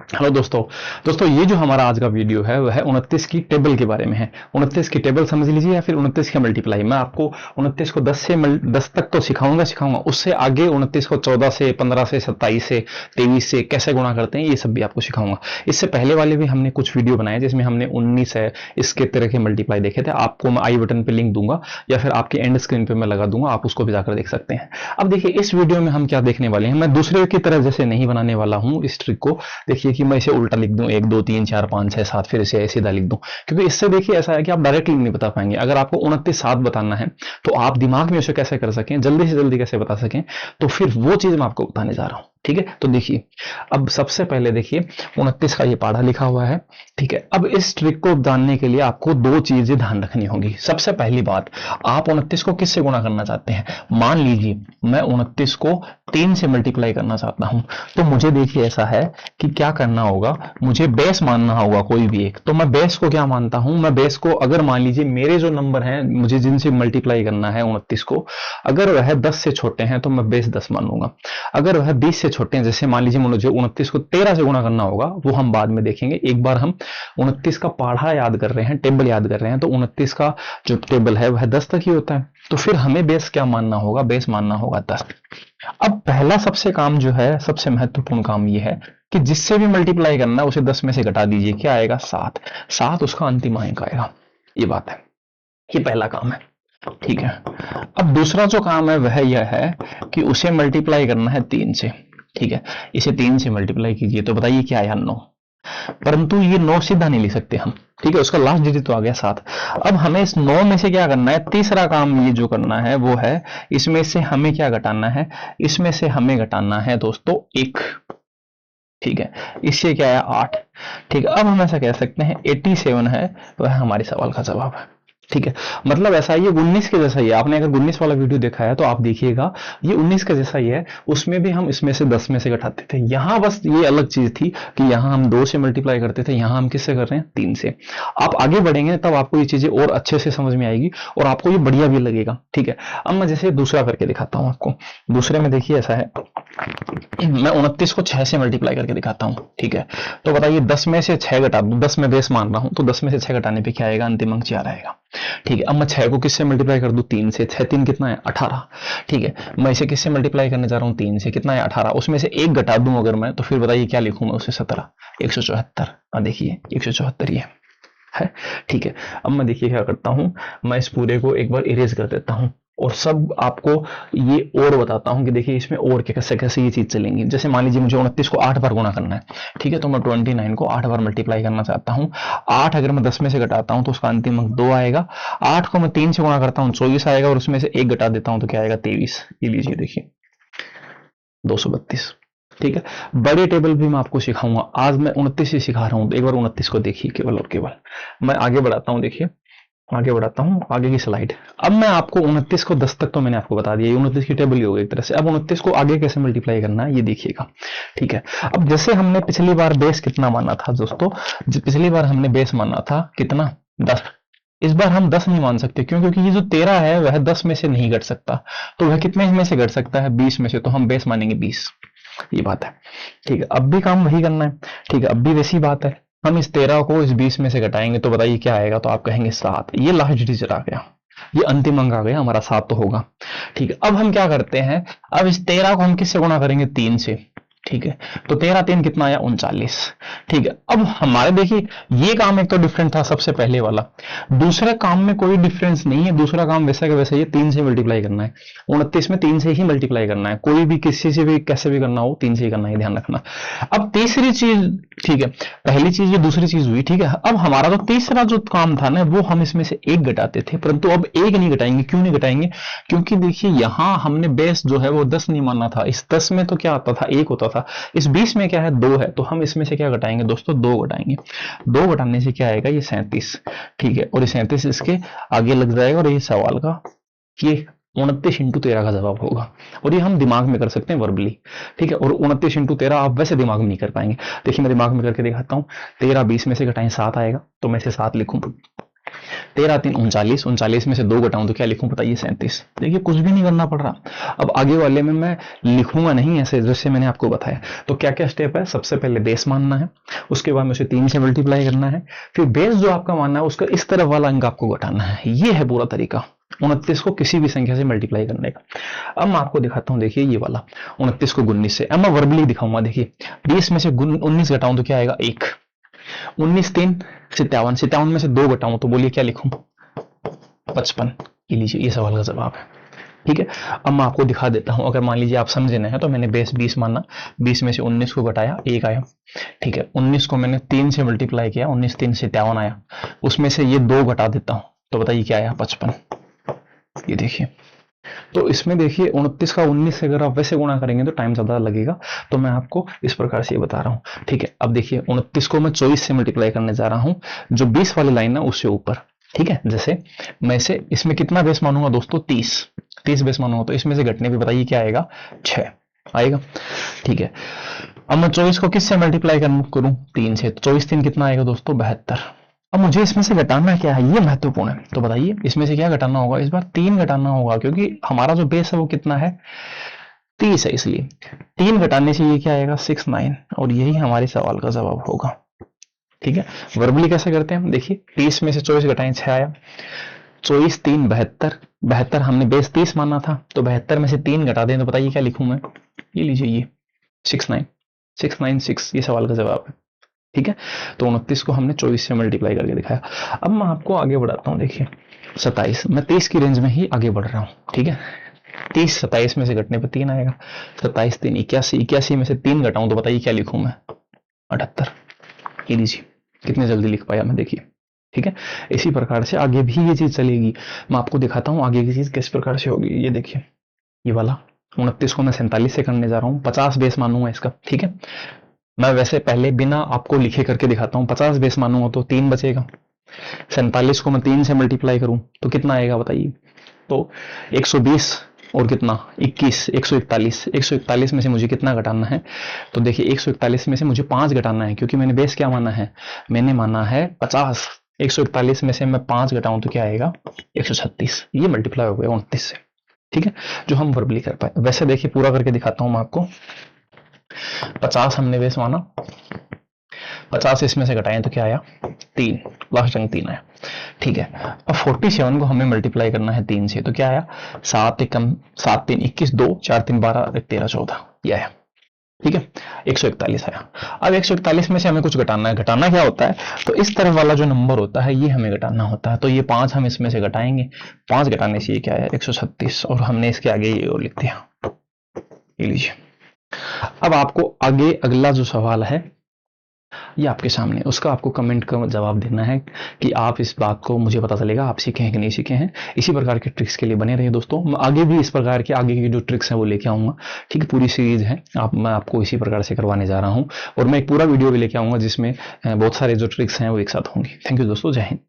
Hello दोस्तों। ये जो हमारा आज का वीडियो है वह है 29 की टेबल के बारे में है। 29 की टेबल समझ लीजिए या फिर 29 की मल्टीप्लाई। मैं आपको 29 को 10 तक तो सिखाऊंगा। उससे आगे 29 को 14 से, 15 से, 27 से, 23 से कैसे गुणा करते हैं ये सब भी आपको सिखाऊंगा। इससे पहले वाले भी हमने कुछ वीडियो बनाए जिसमें हमने 19 है इसके तरह के मल्टीप्लाई देखे थे। आपको मैं आई बटन पे लिंक दूंगा या फिर आपके एंड स्क्रीन पे मैं लगा दूंगा, आप उसको भी जाकर देख सकते हैं। अब देखिए इस वीडियो में हम क्या देखने वाले हैं। मैं दूसरे की तरह जैसे नहीं बनाने वाला हूँ इस ट्रिक को। देखिए कि मैं इसे उल्टा लिख दूं, 1 2 3 4 5 6 7, फिर इसे सीधा लिख दूं, क्योंकि इससे देखिए ऐसा है कि आप डायरेक्टली नहीं बता पाएंगे। अगर आपको 29 7 बताना है तो आप दिमाग में उसे कैसे कर सकें, जल्दी से जल्दी कैसे बता सकें, तो फिर वो चीज मैं आपको बताने जा रहा हूं। ठीक है, तो देखिए अब सबसे पहले देखिए 29 का ये पाढ़ा लिखा हुआ है। ठीक है, अब इस ट्रिक को जानने के लिए आपको दो चीजें ध्यान रखनी होगी। सबसे पहली बात, आप 29 को किससे गुणा करना चाहते हैं। मान लीजिए मैं 29 को 3 से मल्टीप्लाई करना चाहता हूं, तो मुझे देखिए ऐसा है कि क्या करना होगा, मुझे बेस मानना होगा कोई भी एक। तो मैं बेस को क्या मानता हूं, मैं बेस को अगर मान लीजिए मेरे जो नंबर हैं मुझे जिनसे मल्टीप्लाई करना है 29 को, अगर वह 10 से छोटे हैं तो मैं बेस 10 मानूंगा। अगर वह 20 से छोटे हैं, जैसे मान लीजिए मुझे 29 को 13 से गुणा करना होगा, वो हम बाद में देखेंगे। एक बार हम 29 का पाढ़ा याद कर रहे हैं, टेबल याद कर रहे हैं, तो 29 का जो टेबल है वह 10 तक ही होता है। तो फिर हमें बेस क्या मानना होगा, बेस मानना होगा 10। अब पहला सबसे काम जो है, सबसे महत्वपूर्ण काम ये है कि जिससे भी मल्टीप्लाई करना है उसे 10 में से घटा दीजिए, क्या आएगा 7। 7 उसका अंतिम अंक आएगा। ये बात है, ये पहला काम है। ठीक है, अब दूसरा जो काम है वह यह है कि उसे मल्टीप्लाई करना है 3 से। ठीक है, इसे 3 से मल्टीप्लाई कीजिए तो बताइए क्या आया, 9। परंतु ये 9 सीधा नहीं लिख सकते हम। ठीक है, उसका लास्ट डिजिट तो आ गया 7। अब हमें इस 9 में से क्या करना है, तीसरा काम ये जो करना है वो है इसमें से हमें क्या घटाना है, इसमें से हमें घटाना है दोस्तों 1। ठीक है, इससे क्या है 8। ठीक है, अब हम ऐसा कह सकते हैं 87 है वह हमारे सवाल का जवाब है। ठीक है, मतलब ऐसा ही है, 19 के जैसा ही है। आपने अगर 19 वाला वीडियो देखा है तो आप देखिएगा ये 19 का जैसा ही है। उसमें भी हम इसमें से 10 में से घटाते थे। यहां बस ये अलग चीज थी कि यहां हम 2 से मल्टीप्लाई करते थे, यहां हम किससे कर रहे हैं, 3 से। आप आगे बढ़ेंगे तब आपको ये चीजें और अच्छे से समझ में आएगी और आपको ये बढ़िया भी लगेगा। ठीक है, अब मैं जैसे दूसरा करके दिखाता हूं आपको। दूसरे में देखिए ऐसा है, मैं 29 को 6 से मल्टीप्लाई करके दिखाता हूं। ठीक है, तो बताइए 10 में से 6 घटा दूं, 10 में बेस मान रहा हूं, तो 10 में से 6 घटाने पे क्या आएगा, अंतिम अंक 4 आएगा। ठीक है, अब मैं 6 को किससे मल्टीप्लाई कर दूं, 3 से। 6 3 कितना है, 18। ठीक है, मैं इसे किससे मल्टीप्लाई करने जा रहा हूं, 3 से। कितना है, 18। उसमें से 1 घटा दूं अगर मैं, तो फिर बताइए क्या लिखूं मैं उसे, 17। 174। देखिए 174 ये है। ठीक है, अब मैं देखिए क्या करता हूं, मैं इस पूरे को एक बार इरेज कर देता हूं और सब आपको ये और बताता हूं कि देखिए इसमें और कैसे कैसे ये चीज चलेंगी। जैसे मान लीजिए मुझे 29 को 8 बार गुणा करना है। ठीक है, तो मैं 29 को 8 बार मल्टीप्लाई करना चाहता हूं। 8 अगर मैं 10 में से घटाता हूं तो उसका अंतिम अंक 2 आएगा। 8 को मैं 3 से गुणा करता हूं 24 आएगा, और उसमें से 1 घटा देता हूं तो क्या आएगा, 23। ये लीजिए देखिए 232। ठीक है, बड़े टेबल भी मैं आपको सिखाऊंगा। आज मैं 29 ही सिखा रहा हूं, एक बार 29 को देखिए केवल और केवल। मैं आगे बढ़ाता हूं, देखिए आगे बढ़ाता हूं, आगे की स्लाइड। अब मैं आपको 29 को 10 तक तो मैंने आपको बता दिया, 29 की टेबल ही हो गई एक तरह से। अब 29 को आगे कैसे मल्टीप्लाई करना है ये देखिएगा। ठीक है, अब जैसे हमने पिछली बार बेस कितना माना था दोस्तों, पिछली बार हमने बेस माना था कितना, 10। इस बार हम 10 नहीं मान सकते, क्यों, क्योंकि ये जो 13 है वह 10 में से नहीं घट सकता। तो वह कितने में से घट सकता है, 20 में से। तो हम बेस मानेंगे 20। ये बात है। ठीक है, अब भी काम वही करना है। ठीक है, अब भी वैसी बात है, हम इस 13 को इस 20 में से घटाएंगे तो बताइए क्या आएगा, तो आप कहेंगे 7। ये लास्ट डिजिट आ गया, ये अंतिम अंक आ गया हमारा, 7 तो होगा। ठीक है, अब हम क्या करते हैं, अब इस 13 को हम किससे गुणा करेंगे, 3 से। ठीक है, तो 13 3 कितना आया, 39। ठीक है, अब हमारे देखिए ये काम एक तो डिफरेंट था सबसे पहले वाला। दूसरे काम में कोई डिफरेंस नहीं है, दूसरा काम वैसा के वैसा ही है, 3 से मल्टीप्लाई करना है। 29 में 3 से ही मल्टीप्लाई करना है, कोई भी किसी से भी कैसे भी करना हो 3 से ही करना है, ध्यान रखना। अब तीसरी चीज, ठीक है, पहली चीज ये, दूसरी चीज हुई। ठीक है, अब हमारा तो तीसरा जो काम था ना वो हम इसमें से 1 घटाते थे, परंतु अब 1 नहीं घटाएंगे। क्यों नहीं घटाएंगे, क्योंकि देखिए यहां हमने बेस जो है वो 10 नहीं मानना था। इस 10 में तो क्या आता था, 1 होता था। इस 20 में क्या है, 2 है। तो हम इसमें से क्या घटाएंगे दोस्तों, 2 घटाएंगे। 2 घटाने से क्या आएगा, ये 37। ठीक है, और ये 37 इसके आगे लग जाएगा, और ये सवाल का ये 29 इंटू 13 का जवाब होगा। और ये हम दिमाग में कर सकते हैं वर्बली। ठीक है, और 29 इंटू 13 आप वैसे दिमाग में नहीं कर पाएंगे। देखिए मैं दिमाग में करके दिखाता हूं। 13 20 में से घटाएं 7 आएगा, तो मैं इसे 7 लिखूं। 13 3 39, 39 में से 2 घटाऊं तो क्या लिखूं बताइए 37। देखिए कुछ भी नहीं करना पड़ रहा। अब आगे वाले में मैं लिखूंगा नहीं ऐसे जैसे मैंने आपको बताया। तो क्या क्या स्टेप है, सबसे पहले बेस मानना है, उसके बाद में उसे 3 से मल्टीप्लाई करना है, फिर बेस जो आपका मानना है उसका इस तरफ वाला अंक आपको घटाना है। ये है पूरा तरीका 29 को किसी भी संख्या से मल्टीप्लाई करने का। अब मैं आपको दिखाता हूं, देखिए ये वाला 29 को 19 से। अब मैं वर्बली दिखाऊंगा। देखिए 20 में से 19 घटाऊं तो क्या आएगा 1, 19 3 57, 57 में से 2 घटाऊं तो बोलिए क्या लिखूं 55। ये लीजिए ये सवाल का जवाब है। ठीक है, अब मैं आपको दिखा देता हूं। अगर मान लीजिए आप समझे नहीं है तो मैंने बेस 20 माना, 20 में से 19 को घटाया 1 आया। ठीक है, 19 को मैंने 3 से मल्टीप्लाई किया, 19 3 57 आया, उसमें से ये 2 घटा देता हूं तो बताइए क्या आया 55। ये देखिए, तो इसमें देखिए 29 का 19 से अगर आप वैसे गुणा करेंगे तो टाइम ज्यादा लगेगा, तो मैं आपको इस प्रकार से ये बता रहा हूं। ठीक है, अब देखिए 29 को मैं 24 से मल्टीप्लाई करने जा रहा हूं, जो 20 वाली लाइन है उससे ऊपर। ठीक है, जैसे मैं इसे इसमें कितना बेस मानूंगा दोस्तों 30 बेस मानूंगा, तो इसमें से घटने पे बताइए क्या आएगा 6 आएगा। ठीक है, अब मैं 24 को किससे मल्टीप्लाई करूं 3 से, तो 24 3 कितना आएगा दोस्तों 72। अब मुझे इसमें से घटाना क्या है, ये महत्वपूर्ण है। तो बताइए इसमें से क्या घटाना होगा, इस बार 3 घटाना होगा, क्योंकि हमारा जो बेस है वो कितना है 30 है, इसलिए 3 घटाने से ये क्या आएगा 69, और यही हमारे सवाल का जवाब होगा। ठीक है, वर्बली कैसे करते हैं, देखिए 30 में से 24 घटाएं 6 आया, 24 3 72, 72 हमने बेस 30 माना था, तो 72 में से 3 घटा दें तो बताइए क्या लिखूं मैं, ये लीजिए ये 696, ये सवाल का जवाब है। ठीक है, तो 29 को हमने 24 से मल्टीप्लाई करके दिखाया। अब मैं आपको आगे बढ़ाता हूं, देखिए 27, मैं 30 की रेंज में ही आगे बढ़ रहा हूं। ठीक है, 30 27 में से घटने पर 3 आएगा, 27 3 81, 81 में से 3 घटाऊं तो बताइए क्या लिखूं मैं 78। ये लीजिए कितने जल्दी लिख पाया मैं, देखिए। ठीक है, इसी प्रकार से आगे भी ये चीज चलेगी। मैं आपको दिखाता हूं आगे की चीज किस प्रकार से होगी। ये देखिए, ये वाला 29 को मैं 47 से करने जा रहा हूं, 50 बेस मानूंगा इसका। ठीक है, मैं वैसे पहले बिना आपको लिखे करके दिखाता हूं। 50 बेस मानूंगा तो 3 बचेगा, 47 को मैं 3 से मल्टीप्लाई करूं तो कितना आएगा बताइए, तो 120 और कितना 21, 141 में से मुझे कितना घटाना है, तो देखिए 141 में से मुझे 5 घटाना है, क्योंकि मैंने बेस क्या माना है, मैंने माना है 50। 141 में से मैं 5 घटाऊं तो क्या आएगा 136, ये मल्टीप्लाई हो गया 29 से। ठीक है, जो हम वर्बली कर पाए। वैसे देखिए पूरा करके दिखाता हूं मैं आपको। 50 हमने बेस माना, 50 इसमें से घटाएं तो क्या आया 3, लास्ट अंक 3 आया। ठीक है, अब 47 को हमें मल्टीप्लाई करना है 3 से, तो क्या आया 7 3 21, 2 4 3 12 1 13 14, ये आया। ठीक है, 141 आया। अब 141 में से हमें कुछ घटाना है। घटाना क्या होता है, तो इस तरफ वाला जो नंबर होता है ये हमें घटाना होता है, तो ये 5 हम इसमें से घटाएंगे, 5 घटाने से ये क्या आया 136, और हमने इसके आगे ये और लिख दिया, ये लीजिए। अब आपको आगे अगला जो सवाल है ये आपके सामने, उसका आपको कमेंट का जवाब देना है कि आप इस बात को, मुझे पता चलेगा आप सीखे हैं कि नहीं सीखे हैं। इसी प्रकार के ट्रिक्स के लिए बने रहिए दोस्तों, मैं आगे भी इस प्रकार के आगे की जो ट्रिक्स हैं वो लेके आऊंगा। ठीक है, पूरी सीरीज है, मैं आपको इसी प्रकार से करवाने जा रहा हूं, और मैं एक पूरा वीडियो भी लेके आऊंगा जिसमें बहुत सारे जो ट्रिक्स हैं वो एक साथ होंगी। थैंक यू दोस्तों, जय हिंद।